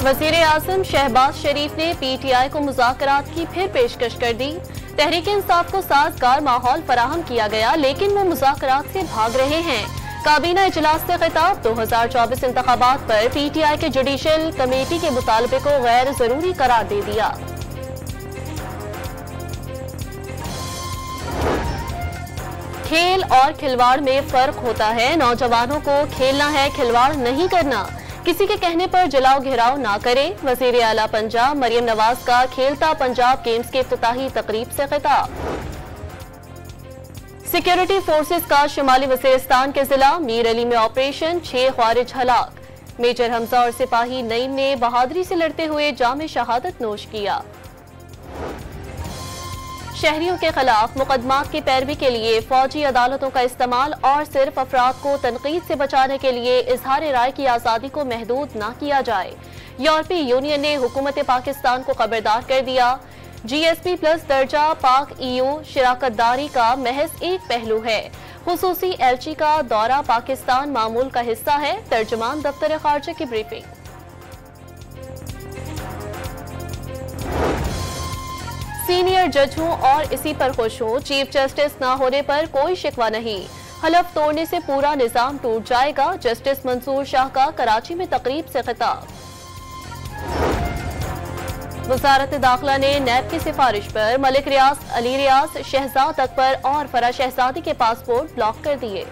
वज़ीर आज़म शहबाज शरीफ ने PTI को मुज़ाकरात की फिर पेशकश कर दी। तहरीक इंसाफ को साजगार माहौल फराहम किया गया, लेकिन वो मुज़ाकरात से भाग रहे हैं। काबीना इजलास से खिताब। 2024 इंतखाबात पर PTI के जुडिशल कमेटी के मुतालबे को गैर जरूरी करार दे दिया। खेल और खिलवाड़ में फर्क होता है। नौजवानों को खेलना है, खिलवाड़ नहीं करना। किसी के कहने पर जलाओ घेराव ना करें। वज़ीर आला पंजाब मरियम नवाज का खेलता पंजाब गेम्स के इफ्तिताही तकरीब से खिताब। सिक्योरिटी फोर्सेस का शुमाली वज़ीरिस्तान के जिला मीर अली में ऑपरेशन, 6 ख्वारिज हलाक। मेजर हमजा और सिपाही नईम ने बहादुरी से लड़ते हुए जाम शहादत नोश किया। शहरियों के खिलाफ मुकदमात की पैरवी के लिए फौजी अदालतों का इस्तेमाल और सिर्फ अफराद को तनकीद से बचाने के लिए इजहार राय की आज़ादी को महदूद न किया जाए। यूरोपीय यूनियन ने हुकूमत पाकिस्तान को खबरदार कर दिया। GSP+ दर्जा पाक EU शराकतदारी का महज एक पहलू है। खुसूसी एलची का दौरा पाकिस्तान मामूल का हिस्सा है। तर्जुमान दफ्तर खारजा की ब्रीफिंग। सीनियर जज हूं और इसी पर खुश हूं। चीफ जस्टिस ना होने पर कोई शिकवा नहीं। हलफ तोड़ने से पूरा निजाम टूट जाएगा। जस्टिस मंसूर शाह का कराची में तकरीब से खिताब। वजारत दाखिला ने नैब की सिफारिश पर मलिक रियाज, अली रियाज, शहजाद अकबर और फरा शहजादी के पासपोर्ट ब्लॉक कर दिए।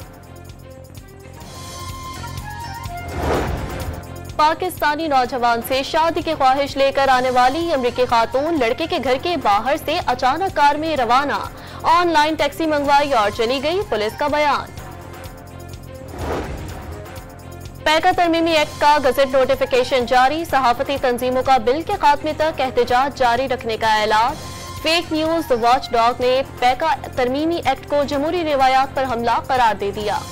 पाकिस्तानी नौजवान से शादी की ख्वाहिश लेकर आने वाली अमरीकी खातून लड़के के घर के बाहर से अचानक कार में रवाना। ऑनलाइन टैक्सी मंगवाई और चली गई, पुलिस का बयान। पैका तरमीमी एक्ट का गजट नोटिफिकेशन जारी। सहाफती तंजीमों का बिल के खात्मे तक एहतजाज जारी रखने का ऐलान। फेक न्यूज वॉच डॉग ने पैका तरमीमी एक्ट को जमहूरी रिवायात पर हमला करार दे दिया।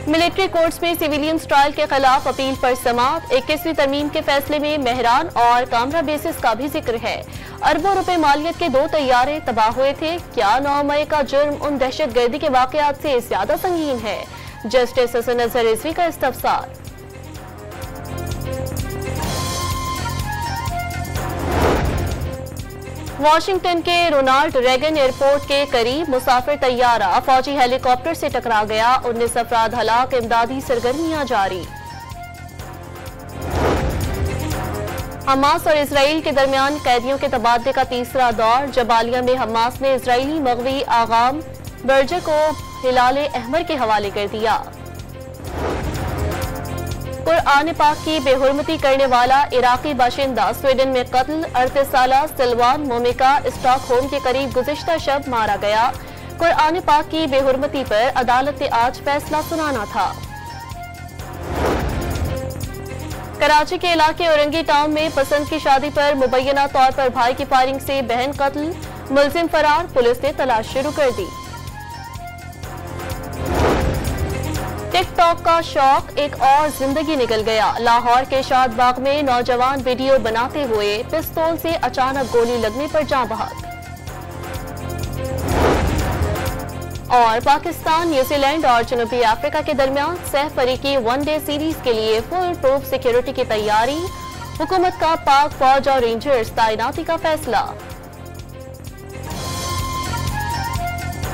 मिलिट्री कोर्ट्स में सिविलियंस ट्रायल के खिलाफ अपील पर समाअत। 21वीं तरमीम के फैसले में मेहरान और कामरा बेसिस का भी जिक्र है। अरबों रुपए मालियत के 2 तैयारे तबाह हुए थे। क्या 9 मई का जुर्म उन दहशतगर्दी के वाकयात से ज्यादा संगीन है? जस्टिस हसन अजहर रिजवी का इस्तफसार। वाशिंगटन के रोनाल्ड रेगन एयरपोर्ट के करीब मुसाफिर तैयारा फौजी हेलीकॉप्टर से टकरा गया। 19 अफराद हलाक। इमदादी सरगर्मियां जारी। हमास और इसराइल के दरमियान कैदियों के तबादले का तीसरा दौर। जबालिया में हमास ने इसराइली मगवी आगाम बर्जर को हिलाल अहमर के हवाले कर दिया। कुरान पाक की बेहुरमती करने वाला इराकी बाशिंदा स्वीडन में कत्ल। 38 साला सिल्वान मोमिका स्टॉकहोम के करीब गुज़िश्ता शब मारा गया। कुरान पाक की बेहुरमती पर अदालत ने आज फैसला सुनाना था। कराची के इलाके औरंगी टाउन में पसंद की शादी पर मुबैना तौर पर भाई की फायरिंग से बहन कत्ल। मुलजिम फरार। पुलिस ने तलाश शुरू कर दी। टिकटॉक का शौक एक और जिंदगी निकल गया। लाहौर के शाद बाग में नौजवान वीडियो बनाते हुए पिस्तौल से अचानक गोली लगने पर जाँ बहक। और पाकिस्तान, न्यूजीलैंड और जनूबी अफ्रीका के दरमियान सह फरीकी वनडे सीरीज के लिए फुल प्रूफ सिक्योरिटी की तैयारी। हुकूमत का पाक फौज और रेंजर्स तैनाती का फैसला।